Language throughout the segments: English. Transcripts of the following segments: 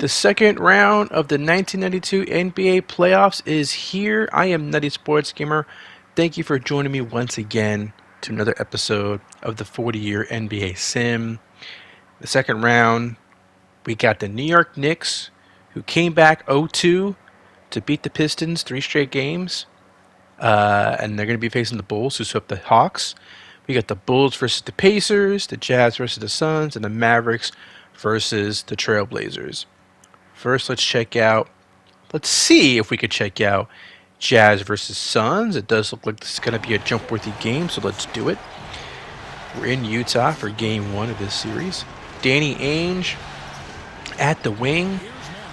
The second round of the 1992 NBA playoffs is here. I am Nutty Sports Gamer. Thank you for joining me once again to another episode of the 40-year NBA Sim. The second round, we got the New York Knicks, who came back 0-2 to beat the Pistons 3 straight games. And they're going to be facing the Bulls, who swept the Hawks. We got the Bulls versus the Pacers, the Jazz versus the Suns, and the Mavericks versus the Trailblazers. First, let's see if we could check out Jazz versus Suns. It does look like this is going to be a jump-worthy game, so let's do it. We're in Utah for game 1 of this series. Danny Ainge at the wing,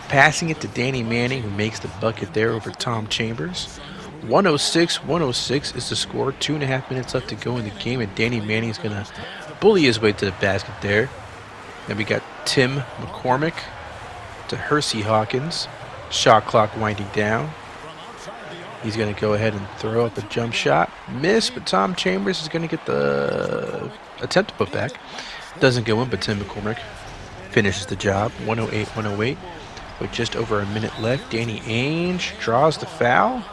passing it to Danny Manning, who makes the bucket there over Tom Chambers. 106 is the score. 2.5 minutes left to go in the game, and Danny Manning's going to bully his way to the basket there. Then we got Tim McCormick to Hersey Hawkins. Shot clock winding down. He's going to go ahead and throw up a jump shot. Miss, but Tom Chambers is going to get the attempt to put back. Doesn't go in, but Tim McCormick finishes the job. 108. With just over a minute left, Danny Ainge draws the foul.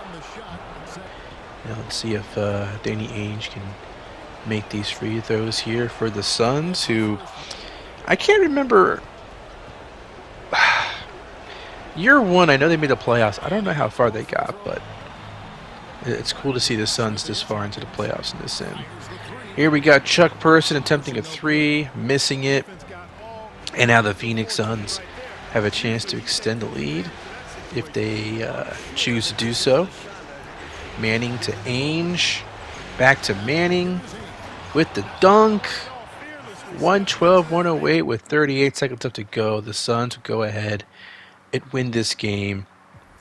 Now let's see if Danny Ainge can make these free throws here for the Suns, who I can't remember. Year 1, I know they made the playoffs. I don't know how far they got, but it's cool to see the Suns this far into the playoffs in this sim. Here we got Chuck Person attempting a 3, missing it. And now the Phoenix Suns have a chance to extend the lead if they choose to do so. Manning to Ainge. Back to Manning with the dunk. 112-108 with 38 seconds left to go. The Suns will go ahead and win this game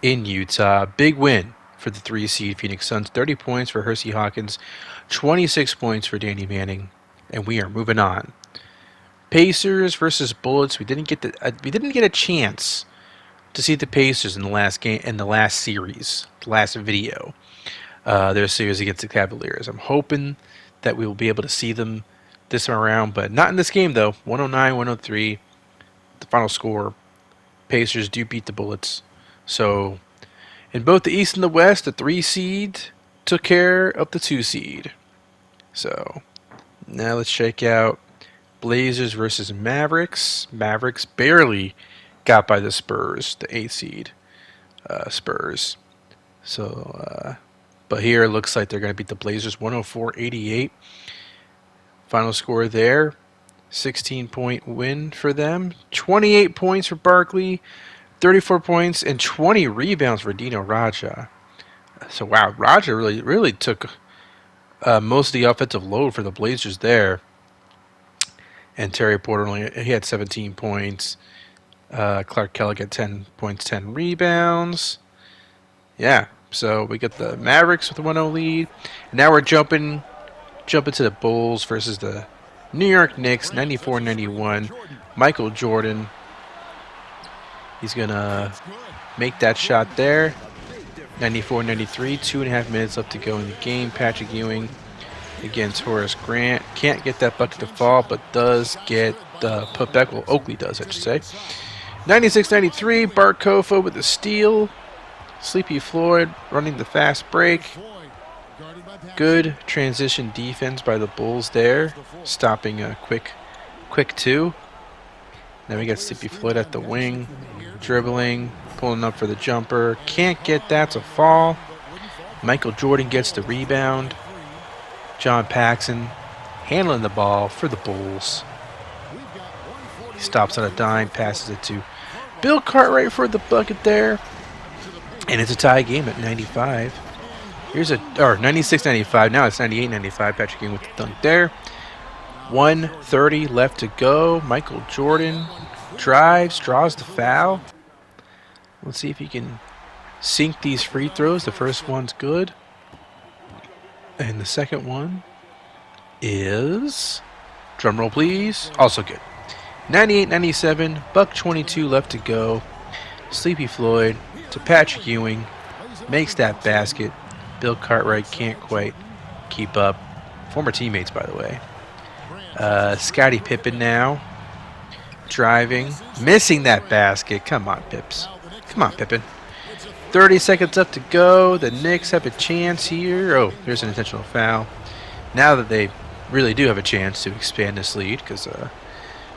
in Utah. Big win for the 3-seed Phoenix Suns. 30 points for Hersey Hawkins. 26 points for Danny Manning. And we are moving on. Pacers versus Bullets. We didn't get a chance to see the Pacers in the last game, in the last series, the last video. Their series against the Cavaliers. I'm hoping that we will be able to see them this time around, but not in this game though. 109-103, the final score. Pacers do beat the Bullets. So, in both the East and the West, the 3-seed took care of the 2-seed. So, now let's check out Blazers versus Mavericks. Mavericks barely got by the Spurs, the 8-seed Spurs. So, but here it looks like they're going to beat the Blazers 104-88. Final score there, 16-point win for them. 28 points for Barkley, 34 points, and 20 rebounds for Dino Raja. So, wow, Raja really took most of the offensive load for the Blazers there. And Terry Porter he had 17 points. Clark Kellogg had 10 points, 10 rebounds. Yeah. So we got the Mavericks with a 1-0 lead. And now we're jumping to the Bulls versus the New York Knicks, 94-91. Michael Jordan. He's going to make that shot there. 94-93, 2.5 minutes left to go in the game. Patrick Ewing against Horace Grant. Can't get that bucket to fall, but does get the putback. Well, Oakley does, I should say. 96-93, Bart Kofa with the steal. Sleepy Floyd running the fast break. Good transition defense by the Bulls there, stopping a quick 2. Then we got Sleepy Floyd at the wing, dribbling, pulling up for the jumper. Can't get that to fall. Michael Jordan gets the rebound. John Paxson handling the ball for the Bulls. He stops on a dime, passes it to Bill Cartwright for the bucket there. And it's a tie game at 95. 96-95. Now it's 98-95. Patrick Ewing with the dunk there. 1:30 left to go. Michael Jordan drives, draws the foul. Let's see if he can sink these free throws. The first one's good. And the second one is, drumroll please, also good. 98-97. $1:22 left to go. Sleepy Floyd to Patrick Ewing. Makes that basket. Bill Cartwright can't quite keep up. Former teammates, by the way. Scottie Pippen now driving, missing that basket. Come on, Pips. Come on, Pippen. 30 seconds up to go. The Knicks have a chance here. Oh, there's an intentional foul. Now that they really do have a chance to expand this lead, because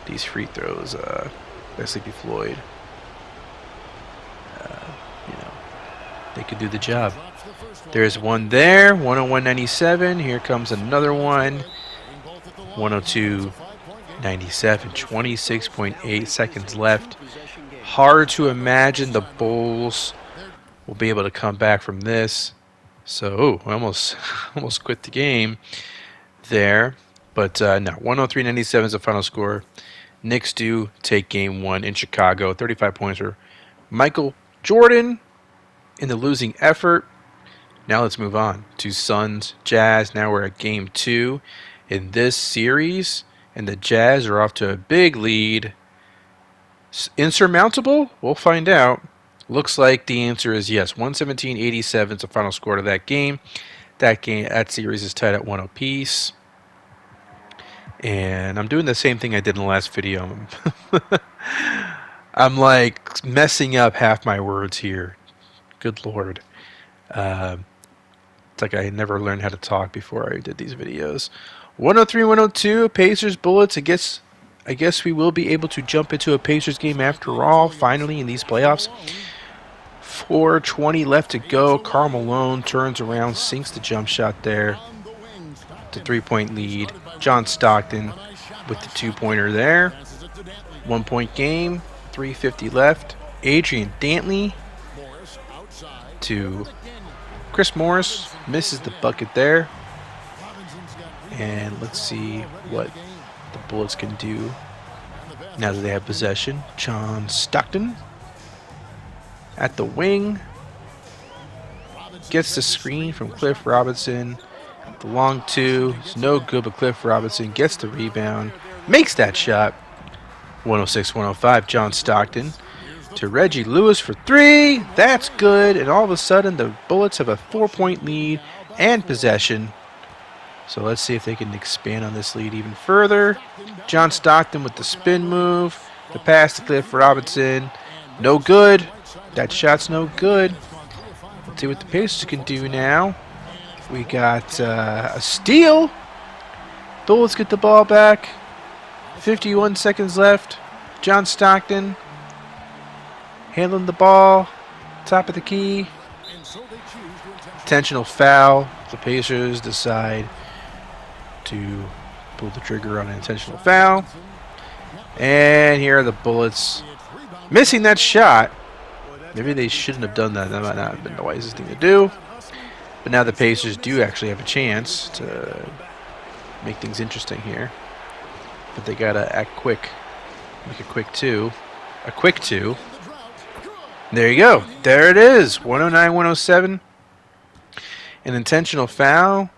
these free throws by Sleepy Floyd, you know, they could do the job. There's one there, 101.97. Here comes another one, 102.97. 26.8 seconds left. Hard to imagine the Bulls will be able to come back from this. So, I almost quit the game there. But no, 103.97 is the final score. Knicks do take game one in Chicago. 35 points for Michael Jordan in the losing effort. Now let's move on to Suns Jazz. Now we're at game two in this series, and the Jazz are off to a big lead. Insurmountable? We'll find out. Looks like the answer is yes. 117-87 is the final score to that game. That series is tied at 1 apiece. And I'm doing the same thing I did in the last video. I'm like messing up half my words here. Good Lord. It's like I never learned how to talk before I did these videos. 103-102, Pacers Bullets. I guess we will be able to jump into a Pacers game after all, finally, in these playoffs. 4:20 left to go. Karl Malone turns around, sinks the jump shot there. The 3-point lead. John Stockton with the 2-pointer there. 1-point game. 3:50 left. Adrian Dantley to Chris Morris. Misses the bucket there. And let's see what the Bullets can do now that they have possession. John Stockton at the wing. Gets the screen from Cliff Robinson. The long two. It's no good, but Cliff Robinson gets the rebound. Makes that shot. 106-105, John Stockton to Reggie Lewis for three. That's good. And all of a sudden, the Bullets have a 4-point lead and possession. So let's see if they can expand on this lead even further. John Stockton with the spin move. The pass to Cliff Robinson. No good. That shot's no good. Let's see what the Pacers can do now. We got a steal. Bullets get the ball back. 51 seconds left. John Stockton handling the ball. Top of the key. Intentional foul. The Pacers decide to pull the trigger on an intentional foul. And here are the Bullets missing that shot. Maybe they shouldn't have done that. That might not have been the wisest thing to do. But now the Pacers do actually have a chance to make things interesting here. But they gotta act quick. Make a quick two. A quick two. There you go. There it is. 109-107. An intentional foul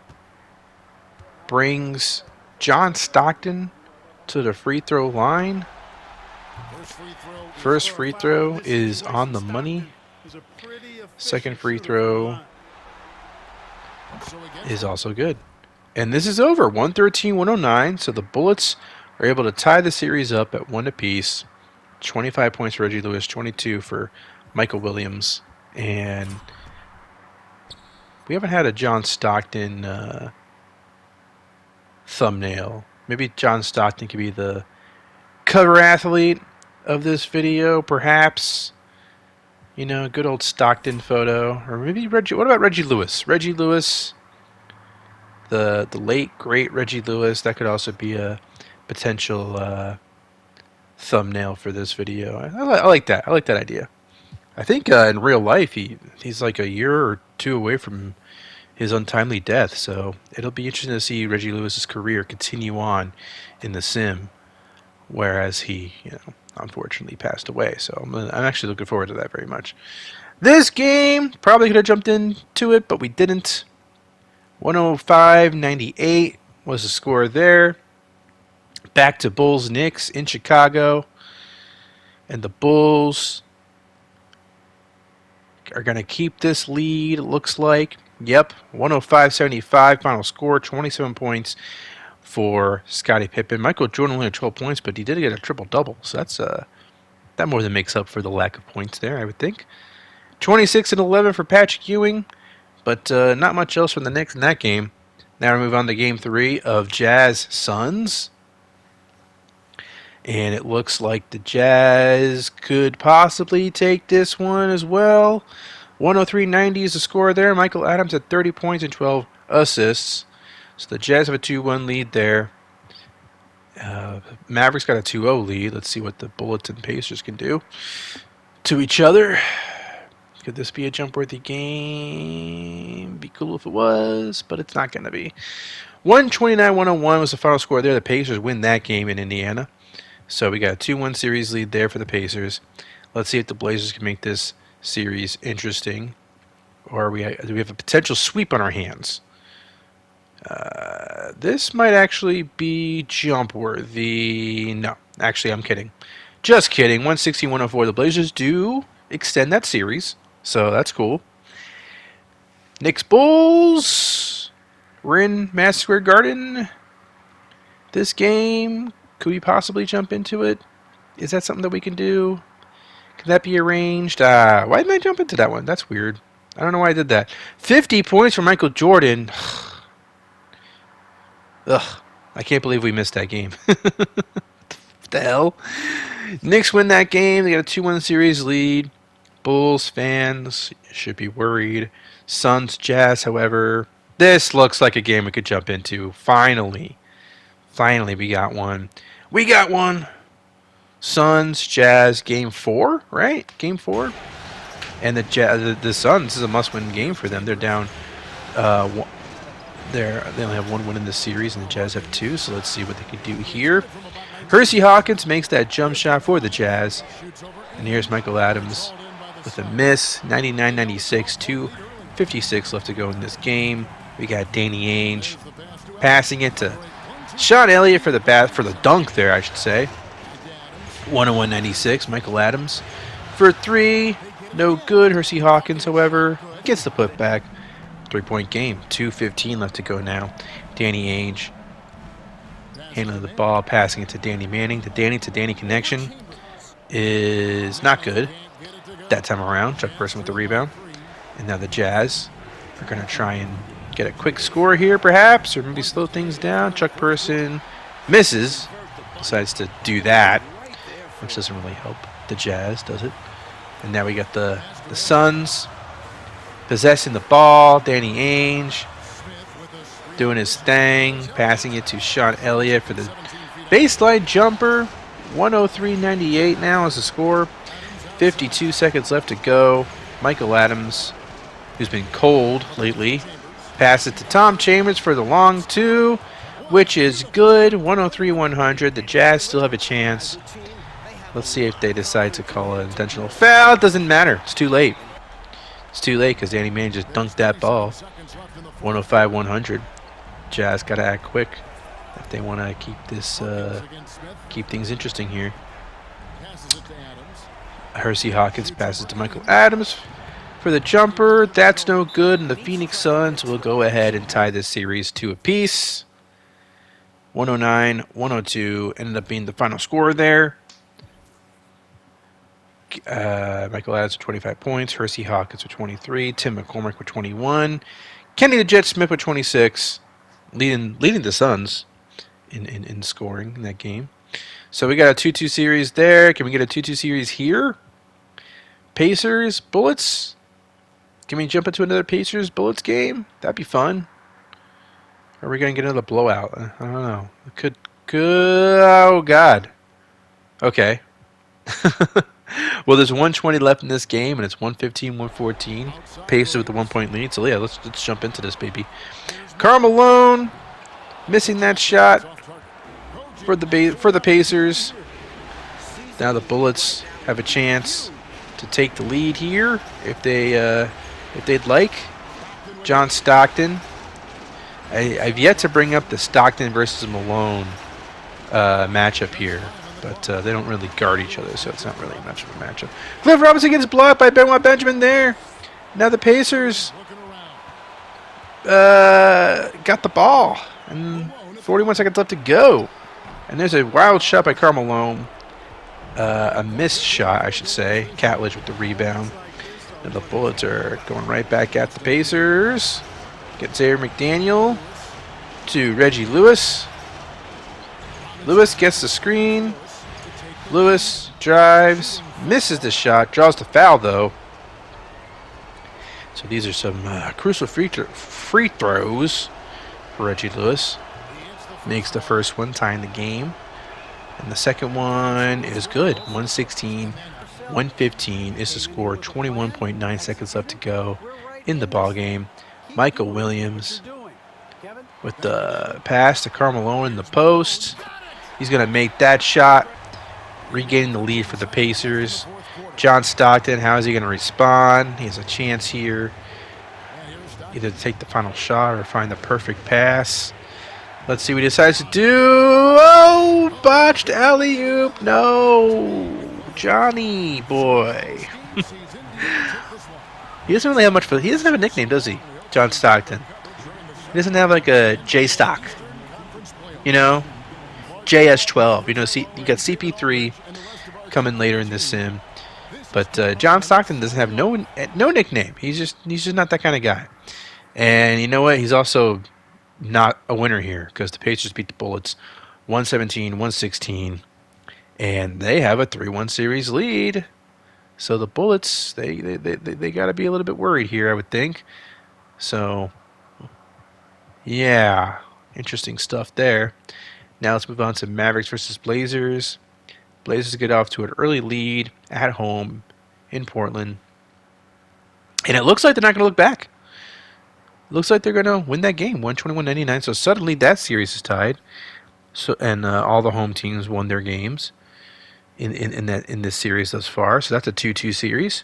brings John Stockton to the free throw line. First free throw is on the money. Second free throw is also good. And this is over. 113-109. So the Bullets are able to tie the series up at 1 apiece. 25 points for Reggie Lewis, 22 for Michael Williams. And we haven't had a John Stockton thumbnail. Maybe John Stockton could be the cover athlete of this video, perhaps. You know, good old Stockton photo. Or maybe Reggie. What about Reggie Lewis? Reggie Lewis, the late, great Reggie Lewis. That could also be a potential thumbnail for this video. I like that. I like that idea. I think in real life, he's like a year or two away from his untimely death. So it'll be interesting to see Reggie Lewis's career continue on in the sim, whereas he, unfortunately passed away. So I'm actually looking forward to that very much. This game, probably could have jumped into it, but we didn't. 105-98 was the score there. Back to Bulls Knicks in Chicago. And the Bulls are going to keep this lead, it looks like. Yep, 105-75 final score, 27 points for Scottie Pippen. Michael Jordan only had 12 points, but he did get a triple-double, so that's that more than makes up for the lack of points there, I would think. 26 and 11 for Patrick Ewing, but not much else from the Knicks in that game. Now we move on to Game 3 of Jazz Suns. And it looks like the Jazz could possibly take this one as well. 103-90 is the score there. Michael Adams had 30 points and 12 assists. So the Jazz have a 2-1 lead there. Mavericks got a 2-0 lead. Let's see what the Bullets and Pacers can do to each other. Could this be a jump-worthy game? Be cool if it was, but it's not going to be. 129-101 was the final score there. The Pacers win that game in Indiana. So we got a 2-1 series lead there for the Pacers. Let's see if the Blazers can make this series interesting. Or do we have a potential sweep on our hands? This might actually be jump-worthy. No, actually, I'm kidding. Just kidding. 116-104. The Blazers do extend that series, so that's cool. Knicks Bulls. We're in Madison Square Garden. This game, could we possibly jump into it? Is that something that we can do? Can that be arranged? Why didn't I jump into that one? That's weird. I don't know why I did that. 50 points for Michael Jordan. Ugh, I can't believe we missed that game. What the hell? Knicks win that game. They got a 2-1 series lead. Bulls fans should be worried. Suns, Jazz, however, this looks like a game we could jump into. Finally, we got one. We got one. Suns, Jazz, Game 4, right? Game 4. And the Suns, this is a must-win game for them. They're down. They only have one win in this series, and the Jazz have 2. So let's see what they can do here. Hersey Hawkins makes that jump shot for the Jazz, and here's Michael Adams with a miss. 99-96, 2:56 left to go in this game. We got Danny Ainge passing it to Sean Elliott for the dunk there, I should say. 101-96. Michael Adams for 3. No good. Hersey Hawkins, however, gets the putback. 3-point game. 2:15 left to go now. Danny Ainge handling the ball, passing it to Danny Manning. The Danny connection is not good that time around. Chuck Person with the rebound. And now the Jazz are going to try and get a quick score here, perhaps, or maybe slow things down. Chuck Person misses. Decides to do that, which doesn't really help the Jazz, does it? And now we got the Suns possessing the ball. Danny Ainge doing his thing, passing it to Sean Elliott for the baseline jumper. 103-98 now is the score. 52 seconds left to go. Michael Adams, who's been cold lately, pass it to Tom Chambers for the long 2, which is good. 103-100. The Jazz still have a chance. Let's see if they decide to call an intentional foul. It doesn't matter. It's too late. It's too late because Danny Manning just dunked that ball. 105-100. Jazz got to act quick if they want to keep things interesting here. Hersey Hawkins passes to Michael Adams for the jumper. That's no good, and the Phoenix Suns will go ahead and tie this series 2 apiece. 109-102 ended up being the final score there. Michael Adams with 25 points. Hersey Hawkins with 23. Tim McCormick with 21. Kenny the Jet Smith with 26. Leading the Suns in scoring in that game. So we got a 2-2 series there. Can we get a 2-2 series here? Pacers, Bullets. Can we jump into another Pacers, Bullets game? That'd be fun. Or are we going to get another blowout? I don't know. It could. Oh, God. Okay. Well, there's 120 left in this game, and it's 115-114. Pacers with the 1-point lead. So, yeah, let's jump into this, baby. Karl Malone missing that shot for the Pacers. Now the Bullets have a chance to take the lead here if they'd like. John Stockton. I've yet to bring up the Stockton versus Malone matchup here, but they don't really guard each other, so it's not really much of a matchup. Cliff Robinson gets blocked by Benoit Benjamin there. Now the Pacers got the ball, and 41 seconds left to go. And there's a wild shot by Malone. A missed shot, I should say. Catledge with the rebound. And the Bullets are going right back at the Pacers. Get Xavier McDaniel to Reggie Lewis. Lewis gets the screen. Lewis drives, misses the shot, draws the foul though. So these are some crucial free throws for Reggie Lewis. Makes the first one, tying the game. And the second one is good. 116, 115 is the score. 21.9 seconds left to go in the ball game. Michael Williams with the pass to Malone in the post. He's going to make that shot, regaining the lead for the Pacers. John Stockton, how is he going to respond? He has a chance here either to take the final shot or find the perfect pass. Let's see what he decides to do. Oh, botched alley-oop. No. Johnny boy. He doesn't really have much he doesn't have a nickname, does he? John Stockton. He doesn't have like a J Stock. You know? JS12. You know, you got CP3 coming later in this sim. But John Stockton doesn't have no nickname. He's just not that kind of guy. And you know what? He's also not a winner here because the Pacers beat the Bullets 117-116, and they have a 3-1 series lead. So the Bullets, they got to be a little bit worried here, I would think. So yeah, interesting stuff there. Now let's move on to Mavericks versus Blazers. Blazers get off to an early lead at home in Portland, and it looks like they're not going to look back. Looks like they're going to win that game, 121-99. So suddenly that series is tied. So all the home teams won their games in this series thus far. So that's a 2-2 series.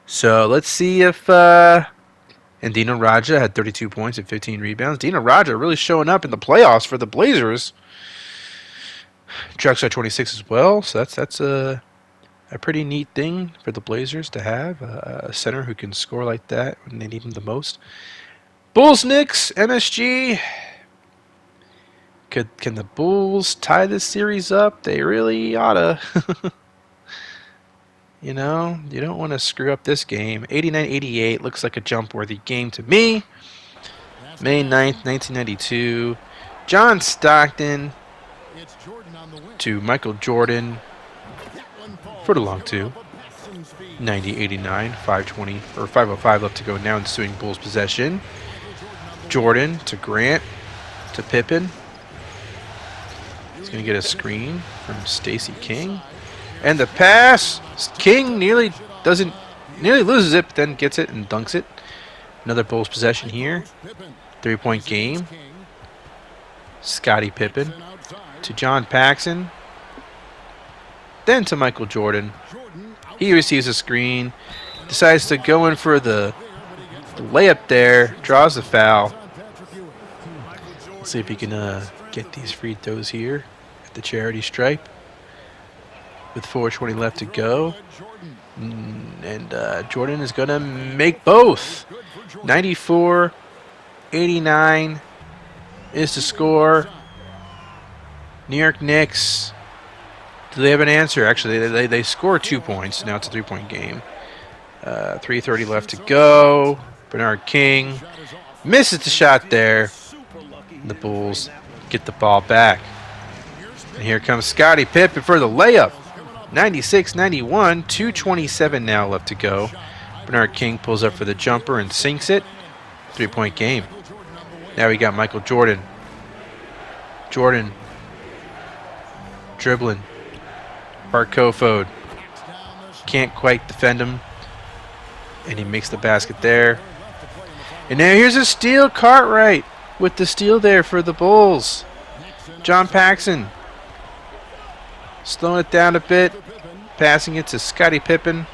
So let's see if and Dino Raja had 32 points and 15 rebounds. Dino Raja really showing up in the playoffs for the Blazers. Drexler 26 as well. So that's a pretty neat thing for the Blazers to have a center who can score like that when they need him the most. Bulls, Knicks, MSG. Can the Bulls tie this series up? They really oughta. You know, you don't want to screw up this game. 89-88 looks like a jump-worthy game to me. May 9th, 1992. John Stockton to Michael Jordan for the long two. 90-89, 5:20 or 5:05 left to go now. Ensuing Bulls possession. Jordan to Grant to Pippen. He's going to get a screen from Stacey King. And the pass. King nearly loses it, but then gets it and dunks it. Another Bulls possession here. 3-point game. Scottie Pippen to John Paxson. Then to Michael Jordan. He receives a screen. Decides to go in for the layup there. Draws the foul. Let's see if he can get these free throws here at the charity stripe. With 4:20 left to go. And Jordan is going to make both. 94-89 is the score. New York Knicks. Do they have an answer? Actually, they score 2 points. Now it's a 3-point game. 3:30 left to go. Bernard King misses the shot there. The Bulls get the ball back. And here comes Scottie Pippen for the layup. 96-91, 2:27 now left to go. Bernard King pulls up for the jumper and sinks it. 3-point game. Now we got Michael Jordan. Jordan dribbling. Bart Kofod can't quite defend him. And he makes the basket there. And now here's a steal. Cartwright with the steal there for the Bulls. John Paxson slowing it down a bit. Passing it to Scottie Pippen.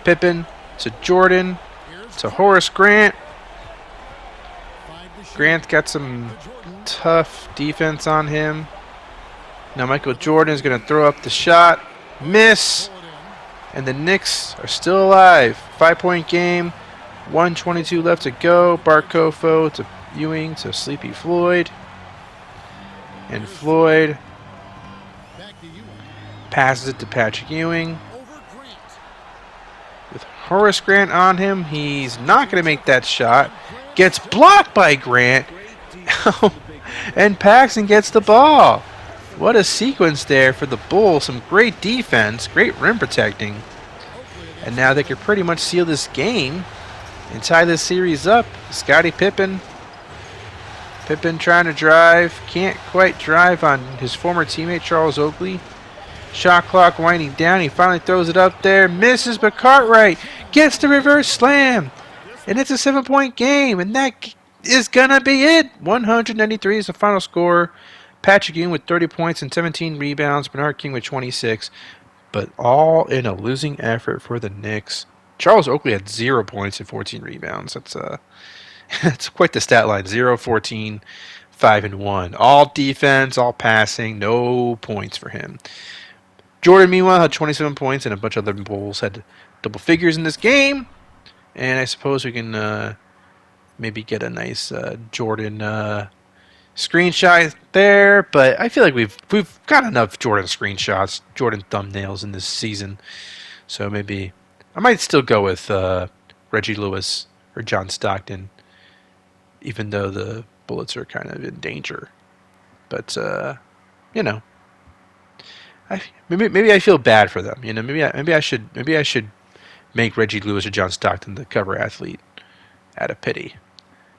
Pippen to Jordan. To Horace Grant. Grant's got some tough defense on him. Now Michael Jordan is going to throw up the shot. Miss. And the Knicks are still alive. 5-point game. 1:22 left to go. Bart Kofod to Ewing to Sleepy Floyd. And Floyd passes it to Patrick Ewing. With Horace Grant on him, he's not going to make that shot. Gets blocked by Grant. And Paxson gets the ball. What a sequence there for the Bulls. Some great defense, great rim protecting. And now they could pretty much seal this game and tie this series up. Scottie Pippen. Pippen trying to drive. Can't quite drive on his former teammate Charles Oakley. Shot clock winding down. He finally throws it up there. Misses, but Cartwright gets the reverse slam. And it's a 7-point game. And that is going to be it. 193 is the final score. Patrick Ewing with 30 points and 17 rebounds. Bernard King with 26. But all in a losing effort for the Knicks. Charles Oakley had 0 points and 14 rebounds. That's quite the stat line. 0, 14, 5, and 1. All defense, all passing, no points for him. Jordan, meanwhile, had 27 points, and a bunch of other Bulls had double figures in this game. And I suppose we can maybe get a nice Jordan screenshot there. But I feel like we've got enough Jordan screenshots, Jordan thumbnails in this season. So maybe I might still go with Reggie Lewis or John Stockton, even though the Bullets are kind of in danger. But maybe I feel bad for them. Maybe I should make Reggie Lewis or John Stockton the cover athlete out of pity.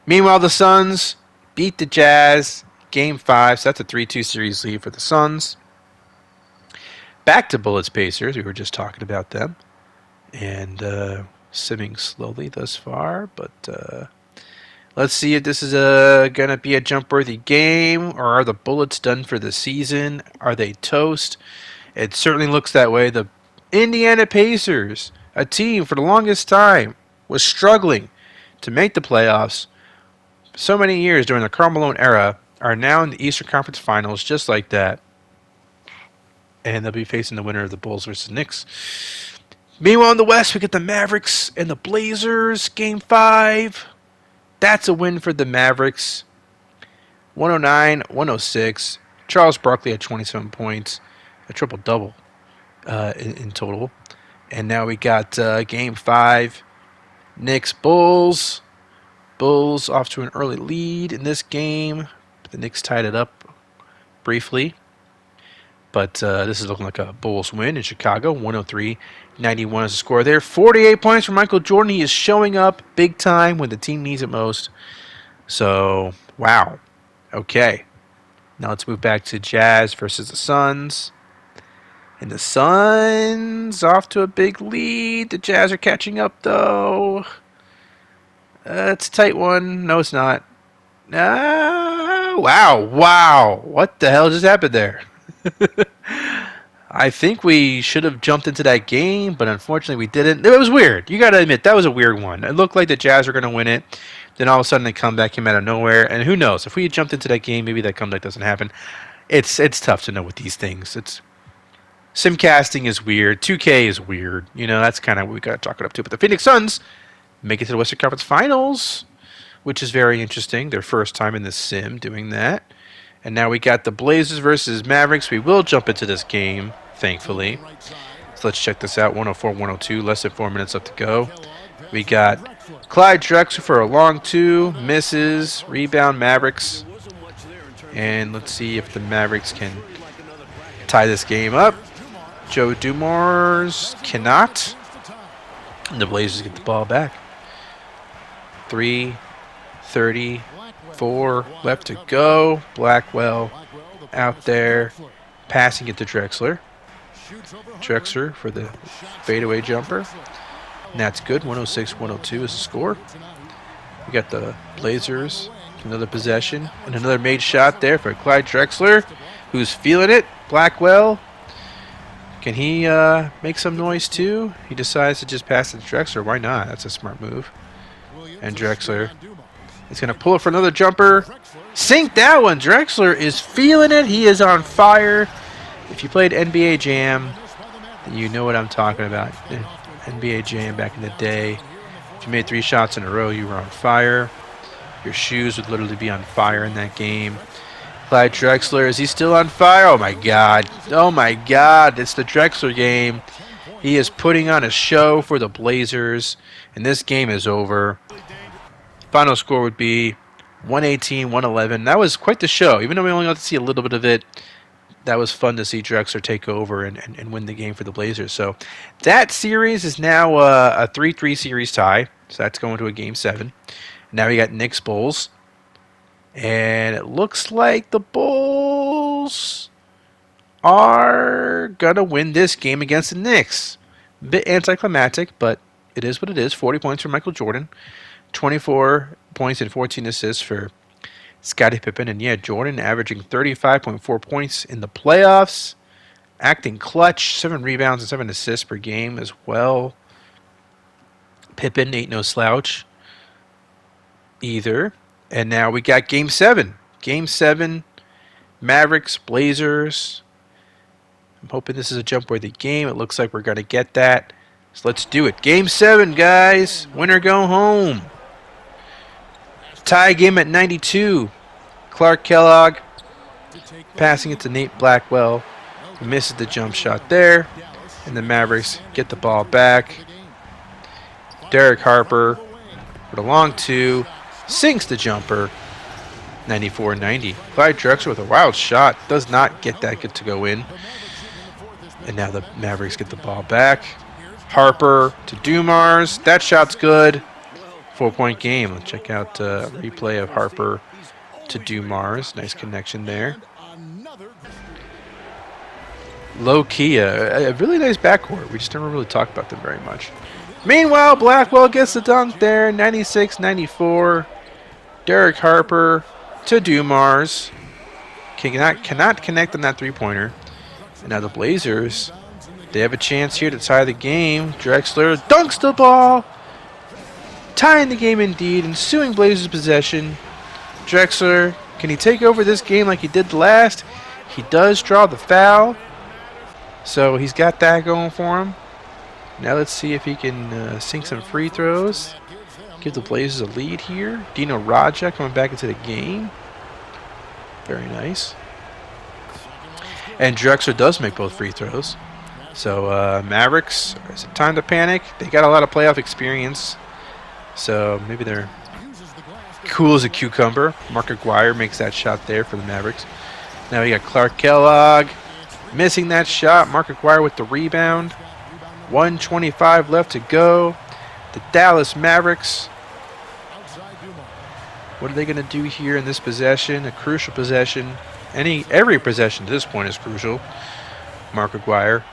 Meanwhile, the Suns beat the Jazz Game 5. So that's a 3-2 series lead for the Suns. Back to Bullets Pacers. We were just talking about them. And simming slowly thus far. But let's see if this is going to be a jump-worthy game. Or are the Bullets done for the season? Are they toast? It certainly looks that way. The Indiana Pacers, a team for the longest time, was struggling to make the playoffs. So many years during the Karl Malone era, are now in the Eastern Conference Finals just like that. And they'll be facing the winner of the Bulls versus Knicks. Meanwhile, in the West, we get the Mavericks and the Blazers. Game 5. That's a win for the Mavericks. 109-106. Charles Barkley had 27 points. A triple-double in total. And now we got Game 5. Knicks, Bulls. Bulls off to an early lead in this game. The Knicks tied it up briefly. But this is looking like a Bulls win in Chicago. 103-91 is the score there. 48 points for Michael Jordan. He is showing up big time when the team needs it most. So, wow. Okay. Now let's move back to Jazz versus the Suns. And the Suns off to a big lead. The Jazz are catching up, though. It's a tight one. No, it's not. Wow. What the hell just happened there? I think we should have jumped into that game, but unfortunately we didn't. It was weird. You got to admit, that was a weird one. It looked like the Jazz were going to win it. Then all of a sudden, the comeback came out of nowhere. And who knows? If we had jumped into that game, maybe that comeback doesn't happen. It's tough to know with these things. Simcasting is weird. 2K is weird. That's kind of what we got to chalk it up to. But the Phoenix Suns make it to the Western Conference Finals, which is very interesting. Their first time in the sim doing that. And now we got the Blazers versus Mavericks. We will jump into this game, thankfully. So let's check this out. 104-102, less than 4 minutes left to go. We got Clyde Drexler for a long two, misses, rebound Mavericks. And let's see if the Mavericks can tie this game up. Joe Dumars cannot. And the Blazers get the ball back. 3:34 left to go. Blackwell out there passing it to Drexler. Drexler for the fadeaway jumper. And that's good. 106-102 is the score. We got the Blazers. Another possession. And another made shot there for Clyde Drexler, who's feeling it. Blackwell. Can he make some noise too? He decides to just pass it to Drexler. Why not? That's a smart move. And Drexler is going to pull it for another jumper. Sink that one. Drexler is feeling it. He is on fire. If you played NBA Jam, then you know what I'm talking about. NBA Jam back in the day. If you made 3 shots in a row, you were on fire. Your shoes would literally be on fire in that game. Clyde Drexler, is he still on fire? Oh my God. Oh my God. It's the Drexler game. He is putting on a show for the Blazers, and this game is over. Final score would be 118-111. That was quite the show. Even though we only got to see a little bit of it, that was fun to see Drexler take over and win the game for the Blazers. So that series is now a 3-3 series tie. So that's going to a Game 7. Now we got Knicks Bulls. And it looks like the Bulls are going to win this game against the Knicks. A bit anticlimactic, but it is what it is. 40 points for Michael Jordan. 24 points and 14 assists for Scottie Pippen. And yeah, Jordan averaging 35.4 points in the playoffs. Acting clutch. 7 rebounds and 7 assists per game as well. Pippen ain't no slouch either. And now we got Game 7. Game 7, Mavericks, Blazers. I'm hoping this is a jump-worthy game. It looks like we're going to get that. So let's do it. Game 7, guys. Winner go home. Tie game at 92. Clark Kellogg passing it to Nate Blackwell. Misses the jump shot there. And the Mavericks get the ball back. Derek Harper with a long two. Sinks the jumper. 94-90. Clyde Drexler with a wild shot. Does not get that good to go in. And now the Mavericks get the ball back. Harper to Dumars. That shot's good. 4-point game. Let's check out a replay of Harper to Dumars. Nice connection there. Low-key, a really nice backcourt. We just never really talked about them very much. Meanwhile, Blackwell gets the dunk there. 96-94. Derek Harper to Dumars. Cannot connect on that three-pointer. And now the Blazers, they have a chance here to tie the game. Drexler dunks the ball. Tying the game indeed. Ensuing Blazers possession. Drexler, can he take over this game like he did the last? He does draw the foul. So he's got that going for him. Now let's see if he can sink some free throws. Give the Blazers a lead here. Dino Raja coming back into the game. Very nice. And Drexler does make both free throws. So Mavericks, is it time to panic? They got a lot of playoff experience. So maybe they're cool as a cucumber. Mark Aguirre makes that shot there for the Mavericks. Now we got Clark Kellogg missing that shot. Mark Aguirre with the rebound. 1:25 left to go. The Dallas Mavericks. What are they going to do here in this possession? A crucial possession. Every possession to this point is crucial. Mark Aguirre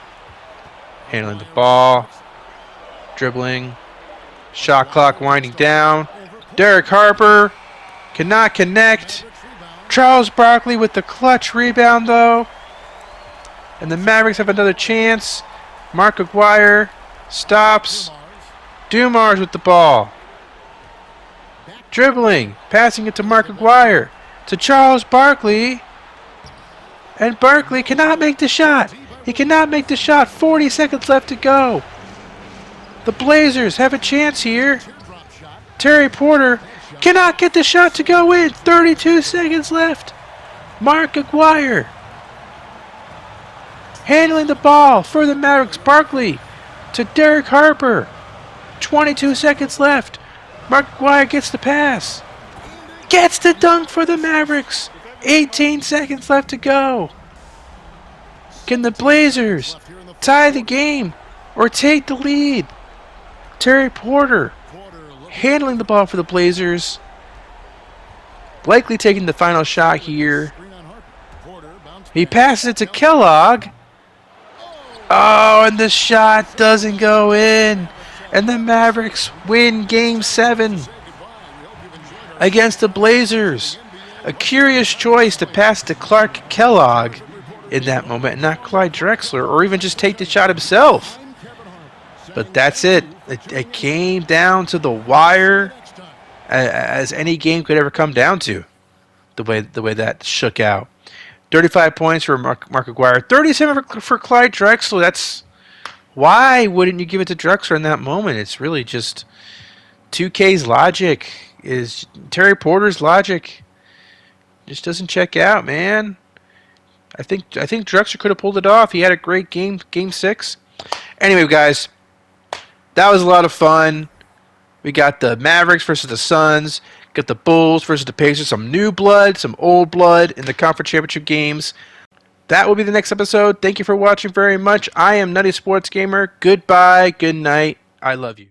handling the ball. Dribbling. Shot clock winding down. Derek Harper cannot connect. Charles Barkley with the clutch rebound though. And the Mavericks have another chance. Mark Aguirre stops. Dumars with the ball. Dribbling. Passing it to Mark Aguirre. To Charles Barkley. And Barkley cannot make the shot. He cannot make the shot. 40 seconds left to go. The Blazers have a chance here. Terry Porter cannot get the shot to go in. 32 seconds left. Mark Aguirre handling the ball for the Mavericks. Barkley to Derek Harper. 22 seconds left. Mark Aguirre gets the pass. Gets the dunk for the Mavericks. 18 seconds left to go. Can the Blazers tie the game or take the lead? Terry Porter handling the ball for the Blazers. Likely taking the final shot here. He passes it to Kellogg. Oh, and the shot doesn't go in. And the Mavericks win Game 7 against the Blazers. A curious choice to pass to Clark Kellogg in that moment, and not Clyde Drexler, or even just take the shot himself. But that's it. It came down to the wire, as any game could ever come down to. The way that shook out. 35 points for Mark Aguirre. 37 for Clyde Drexler. Why wouldn't you give it to Drexler in that moment? It's really just 2K's logic is Terry Porter's logic just doesn't check out, man. I think Drexler could have pulled it off. He had a great game 6. Anyway, guys, that was a lot of fun. We got the Mavericks versus the Suns. Got the Bulls versus the Pacers. Some new blood, some old blood in the conference championship games. That will be the next episode. Thank you for watching very much. I am Nutty Sports Gamer. Goodbye. Good night. I love you.